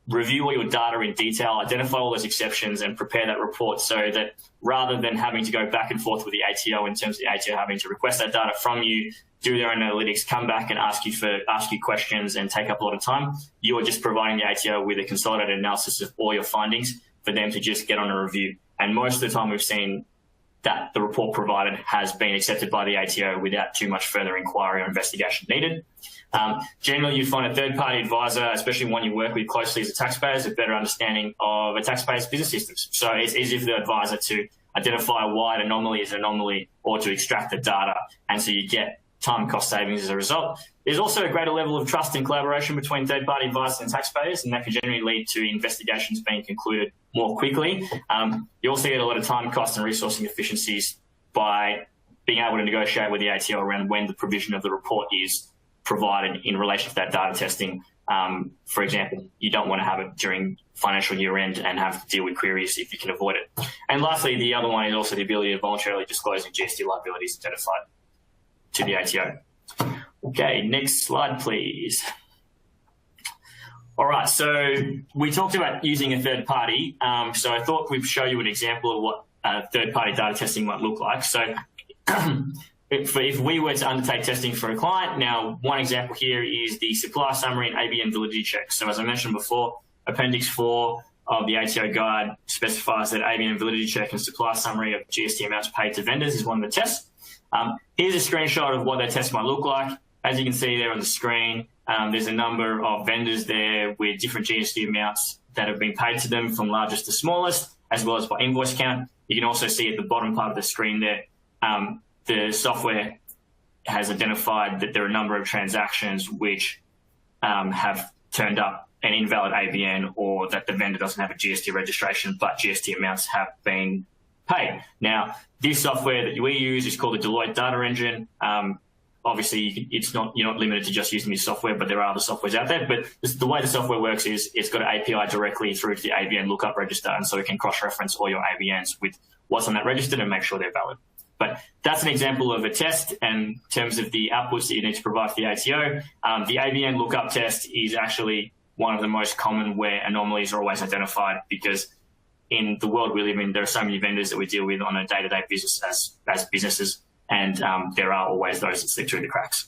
review all your data in detail, identify all those exceptions and prepare that report, so that rather than having to go back and forth with the ATO in terms of the ATO having to request that data from you, do their own analytics, come back and ask you questions and take up a lot of time, you're just providing the ATO with a consolidated analysis of all your findings for them to just get on a review. And most of the time we've seen that the report provided has been accepted by the ATO without too much further inquiry or investigation needed. Generally, you find a third-party advisor, especially one you work with closely as a taxpayer, has a better understanding of a taxpayer's business systems. So it's easier for the advisor to identify why an anomaly is an anomaly or to extract the data, and so you get time and cost savings as a result. There's also a greater level of trust and collaboration between third-party advisors and taxpayers, and that can generally lead to investigations being concluded more quickly. You also get a lot of time, cost and resourcing efficiencies by being able to negotiate with the ATO around when the provision of the report is provided in relation to that data testing. For example, you don't want to have it during financial year end and have to deal with queries if you can avoid it. And lastly, the other one is also the ability to voluntarily disclose GST liabilities identified to the ATO. Okay, next slide, please. All right, so we talked about using a third party. So I thought we'd show you an example of what third-party data testing might look like. So if we were to undertake testing for a client, now one example here is the supplier summary and ABN validity check. So as I mentioned before, Appendix 4 of the ATO guide specifies that ABN validity check and supplier summary of GST amounts paid to vendors is one of the tests. Here's a screenshot of what that test might look like. As you can see there on the screen, there's a number of vendors there with different GST amounts that have been paid to them from largest to smallest, as well as by invoice count. You can also see at the bottom part of the screen there, the software has identified that there are a number of transactions which have turned up an invalid ABN, or that the vendor doesn't have a GST registration, but GST amounts have been paid. Now, this software that we use is called the Deloitte Data Engine. Obviously, you're not limited to just using this software, but there are other softwares out there. But the way the software works is it's got an API directly through to the ABN lookup register, and so it can cross-reference all your ABNs with what's on that register and make sure they're valid. But that's an example of a test, and in terms of the outputs that you need to provide to the ATO. The ABN lookup test is actually one of the most common where anomalies are always identified, because in the world we live in, there are so many vendors that we deal with on a day-to-day business as businesses, and there are always those that slip through the cracks.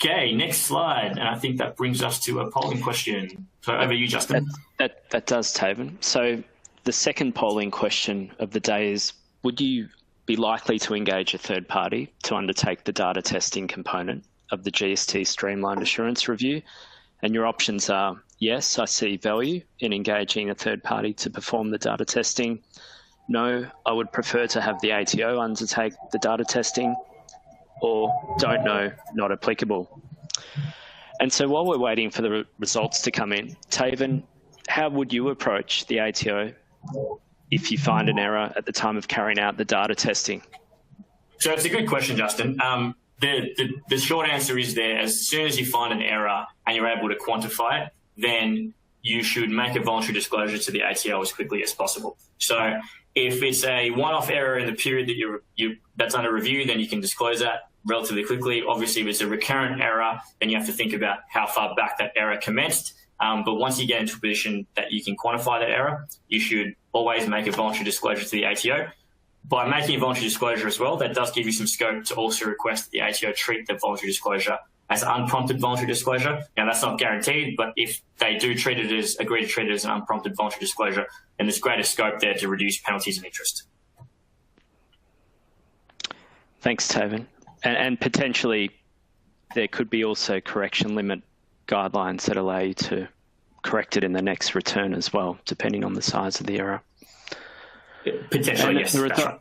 Okay, next slide, and I think that brings us to a polling question. So over to you, Justin. That does, Taven. So the second polling question of the day is, would you be likely to engage a third party to undertake the data testing component of the GST Streamlined Assurance Review? And your options are, yes, I see value in engaging a third party to perform the data testing. No, I would prefer to have the ATO undertake the data testing. Or don't know, not applicable. And so while we're waiting for the results to come in, Taven, how would you approach the ATO if you find an error at the time of carrying out the data testing? So it's a good question, Justin. The short answer is there, as soon as you find an error and you're able to quantify it, then you should make a voluntary disclosure to the ATO as quickly as possible. So if it's a one-off error in the period that that's under review, then you can disclose that relatively quickly. Obviously, if it's a recurrent error, then you have to think about how far back that error commenced. But once you get into a position that you can quantify that error, you should always make a voluntary disclosure to the ATO. By making a voluntary disclosure as well, that does give you some scope to also request that the ATO treat the voluntary disclosure as unprompted voluntary disclosure. Now, that's not guaranteed, but if they do agree to treat it as an unprompted voluntary disclosure, then there's greater scope there to reduce penalties and interest. Thanks, Taven. And potentially there could be also correction limit guidelines that allow you to correct it in the next return as well, depending on the size of the error. Potentially, yes. That's right.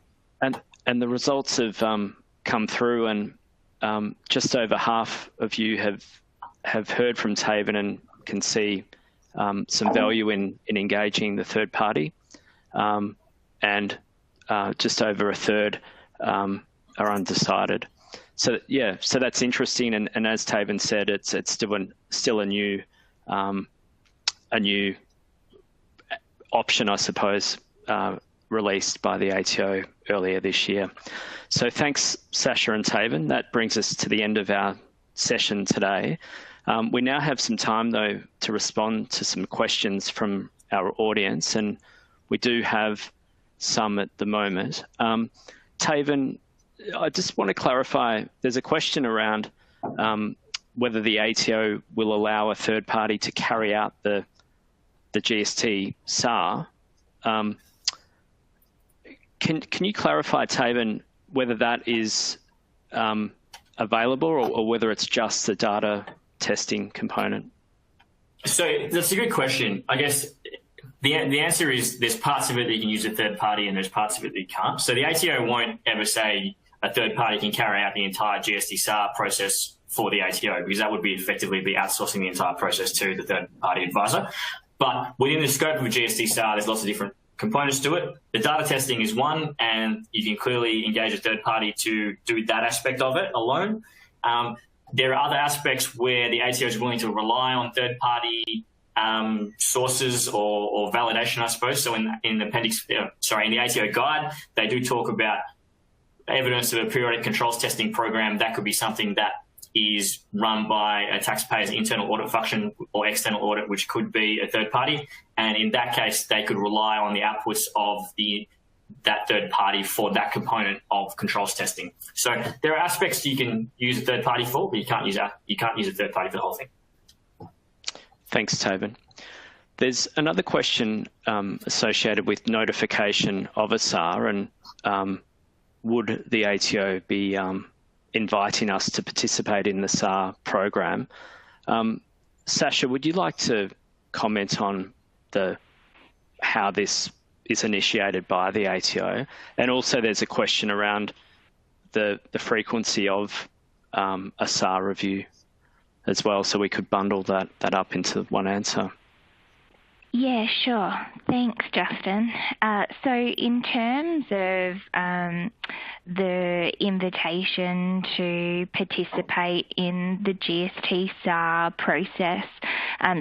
And the results have come through, and just over half of you have heard from Taven and can see some value in engaging the third party, and just over a third are undecided. So yeah, so that's interesting, and as Taven said, it's still a new option, I suppose, released by the ATO earlier this year. So thanks, Sasha and Taven. That brings us to the end of our session today. We now have some time, though, to respond to some questions from our audience, and we do have some at the moment. Taven, I just want to clarify, there's a question around whether the ATO will allow a third party to carry out the GST SAR. Can you clarify, Taven, whether that is available or whether it's just the data testing component? So that's a good question. I guess the answer is there's parts of it that you can use a third party and there's parts of it that you can't. So the ATO won't ever say a third party can carry out the entire GST SAR process for the ATO, because that would be effectively outsourcing the entire process to the third party advisor. But within the scope of a GST SAR, there's lots of different components to it. The data testing is one, and you can clearly engage a third party to do that aspect of it alone. There are other aspects where the ATO is willing to rely on third party sources or validation, I suppose. So in the ATO guide, they do talk about evidence of a periodic controls testing program. That could be something that is run by a taxpayer's internal audit function or external audit, which could be a third party. And in that case, they could rely on the outputs of that third party for that component of controls testing. So there are aspects you can use a third party for, but you can't use a third party for the whole thing. Thanks, Taven. There's another question associated with notification of a SAR, and would the ATO be inviting us to participate in the SAR program? Sasha, would you like to comment on how this is initiated by the ATO? And also there's a question around the frequency of a SAR review as well, so we could bundle that up into one answer. Yeah, sure. Thanks, Justin. So in terms of the invitation to participate in the GST SAR process.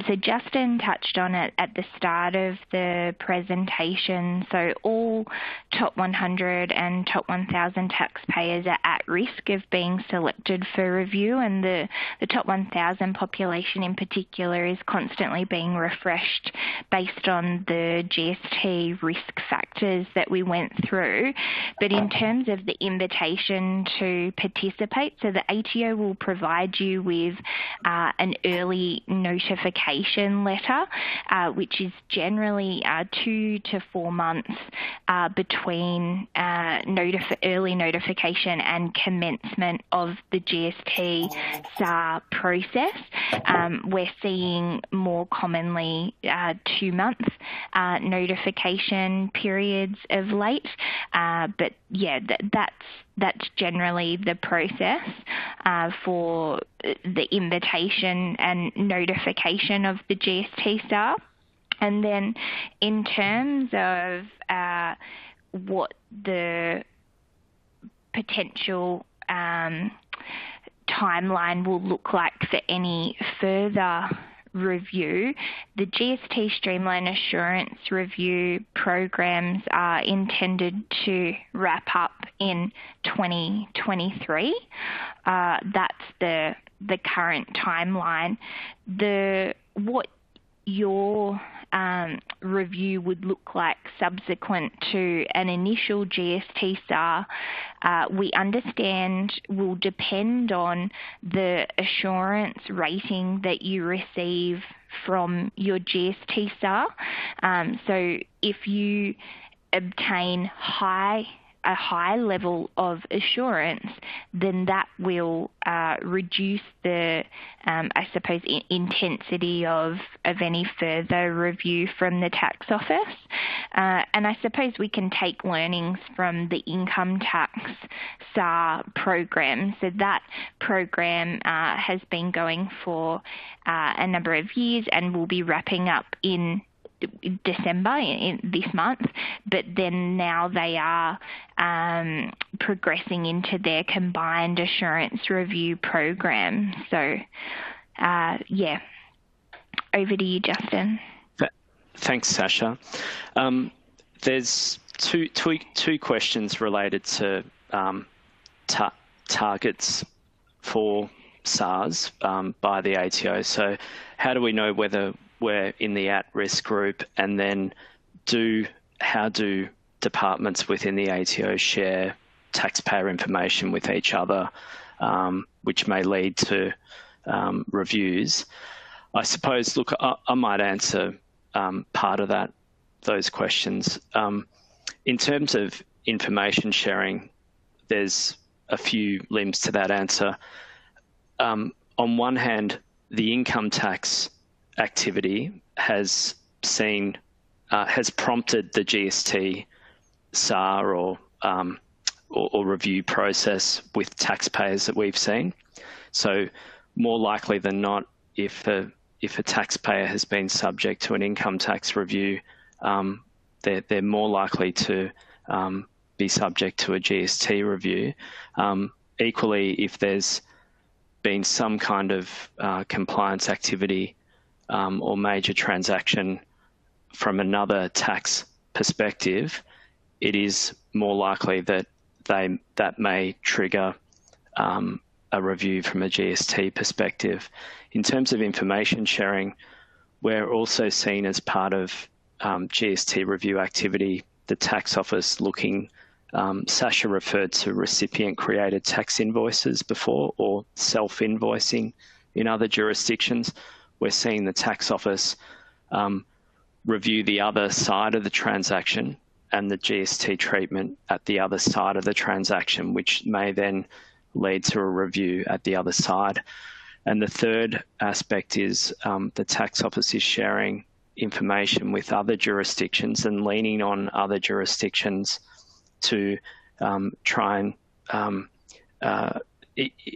So Justin touched on it at the start of the presentation. So all top 100 and top 1,000 taxpayers are at risk of being selected for review, and the top 1,000 population in particular is constantly being refreshed based on the GST risk factors that we went through. But in terms of the invitation to participate, so the ATO will provide you with an early notification letter, which is generally 2 to 4 months between early notification and commencement of the GST SAR process. We're seeing more commonly 2-month notification periods of late, but yeah, that's generally the process for the invitation and notification of the GST SAR. And then in terms of what the potential timeline will look like for any further review, the GST Streamlined Assurance Review programs are intended to wrap up in 2023. That's the current timeline. What your review would look like subsequent to an initial GST SAR, we understand will depend on the assurance rating that you receive from your GST SAR. So if you obtain a high level of assurance, then that will reduce the, I suppose, intensity of any further review from the tax office. And I suppose we can take learnings from the income tax SAR program. So that program has been going for a number of years and will be wrapping up in December in this month, but then now they are progressing into their combined assurance review program. So, yeah, over to you, Justin. Thanks, Sasha. There's two questions related to targets for SARs by the ATO. So how do we know whether we're in the at-risk group, and then how do departments within the ATO share taxpayer information with each other, which may lead to reviews? I suppose, look, I might answer part of those questions. In terms of information sharing, there's a few limbs to that answer. On one hand, the income tax activity has prompted the GST SAR or review process with taxpayers that we've seen. So more likely than not, if a taxpayer has been subject to an income tax review, they're more likely to be subject to a GST review. Equally, if there's been some kind of compliance activity or major transaction from another tax perspective, it is more likely that that may trigger a review from a GST perspective. In terms of information sharing, we're also seen as part of GST review activity, the tax office looking, Sasha referred to recipient-created tax invoices before, or self-invoicing in other jurisdictions. We're seeing the tax office review the other side of the transaction and the GST treatment at the other side of the transaction, which may then lead to a review at the other side. And the third aspect is the tax office is sharing information with other jurisdictions and leaning on other jurisdictions to try and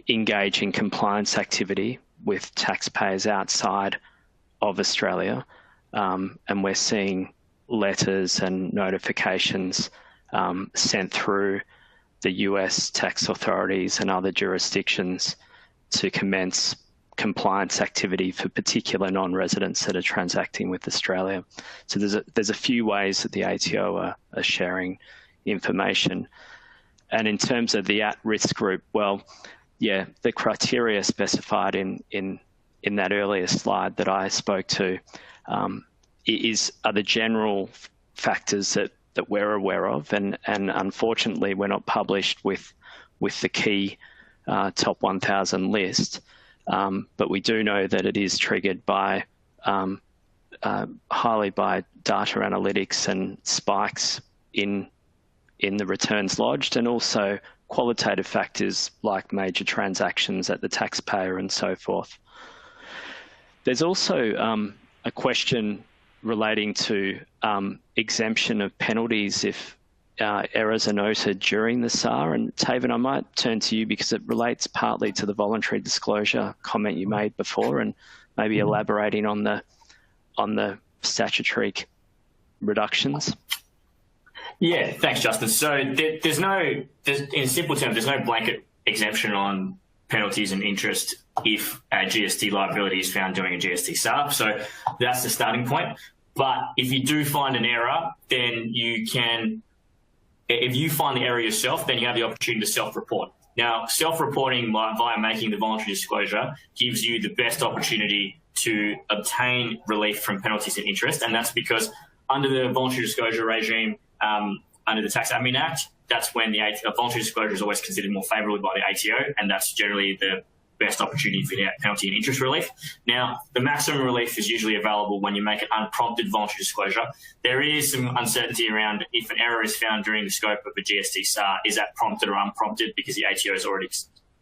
engage in compliance activity with taxpayers outside of Australia. And we're seeing letters and notifications sent through the US tax authorities and other jurisdictions to commence compliance activity for particular non-residents that are transacting with Australia. So there's a few ways that the ATO are sharing information. And in terms of the at-risk group, well, yeah, the criteria specified in that earlier slide that I spoke to are the general factors that we're aware of, and unfortunately we're not published with the key top 1,000 list, but we do know that it is triggered by highly by data analytics and spikes in the returns lodged, and also qualitative factors like major transactions at the taxpayer and so forth. There's also a question relating to exemption of penalties if errors are noted during the SAR. And Taven, I might turn to you because it relates partly to the voluntary disclosure comment you made before, and maybe elaborating on the statutory reductions. Yeah, thanks, Justin. So in simple terms, there's no blanket exemption on penalties and interest if a GST liability is found during a GST SAR. So that's the starting point. But if you do find an error, then if you find the error yourself, then you have the opportunity to self-report. Now, self-reporting via making the voluntary disclosure gives you the best opportunity to obtain relief from penalties and interest. And that's because under the voluntary disclosure regime, under the Tax Admin Act, that's when the voluntary disclosure is always considered more favourably by the ATO, and that's generally the best opportunity for the penalty and interest relief. Now, the maximum relief is usually available when you make an unprompted voluntary disclosure. There is some uncertainty around if an error is found during the scope of a GST SAR, is that prompted or unprompted, because the ATO has already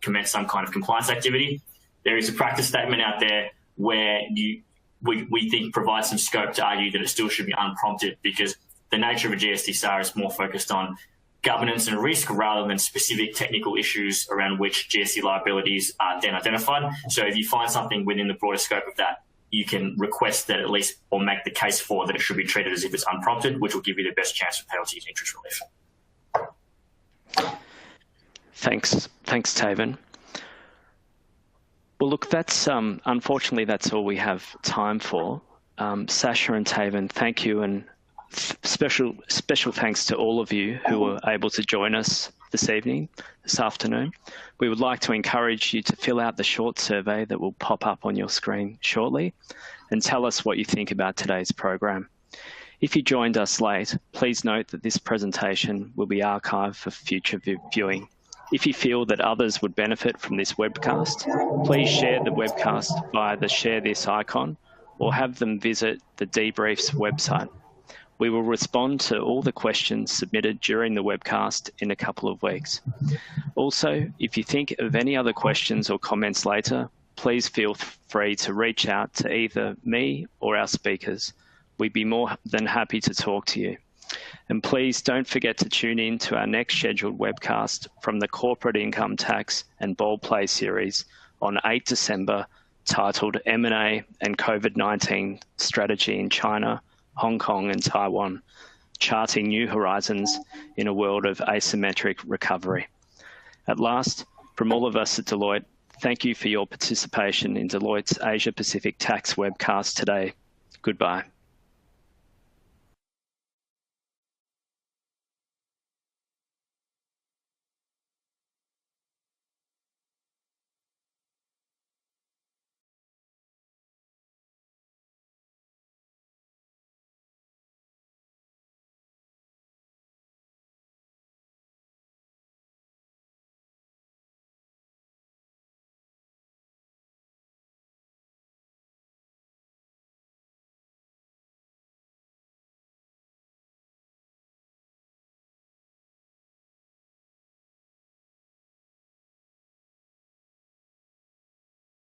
commenced some kind of compliance activity. There is a practice statement out there where we think provides some scope to argue that it still should be unprompted, because the nature of a GST SAR is more focused on governance and risk rather than specific technical issues around which GST liabilities are then identified. So if you find something within the broader scope of that, you can request that at least, or make the case for that it should be treated as if it's unprompted, which will give you the best chance for penalty and interest relief. Thanks, Taven. Well, look, that's unfortunately that's all we have time for. Sasha and Taven, thank you, and special thanks to all of you who were able to join us this afternoon. We would like to encourage you to fill out the short survey that will pop up on your screen shortly and tell us what you think about today's program. If you joined us late, please note that this presentation will be archived for future viewing. If you feel that others would benefit from this webcast, please share the webcast via the Share This icon or have them visit the Debriefs website. We will respond to all the questions submitted during the webcast in a couple of weeks. Also, if you think of any other questions or comments later, please feel free to reach out to either me or our speakers. We'd be more than happy to talk to you. And please don't forget to tune in to our next scheduled webcast from the Corporate Income Tax and Bold Play series on 8 December, titled M&A and COVID-19 Strategy in China, Hong Kong and Taiwan, charting new horizons in a world of asymmetric recovery. At last, from all of us at Deloitte, thank you for your participation in Deloitte's Asia Pacific Tax webcast today. Goodbye.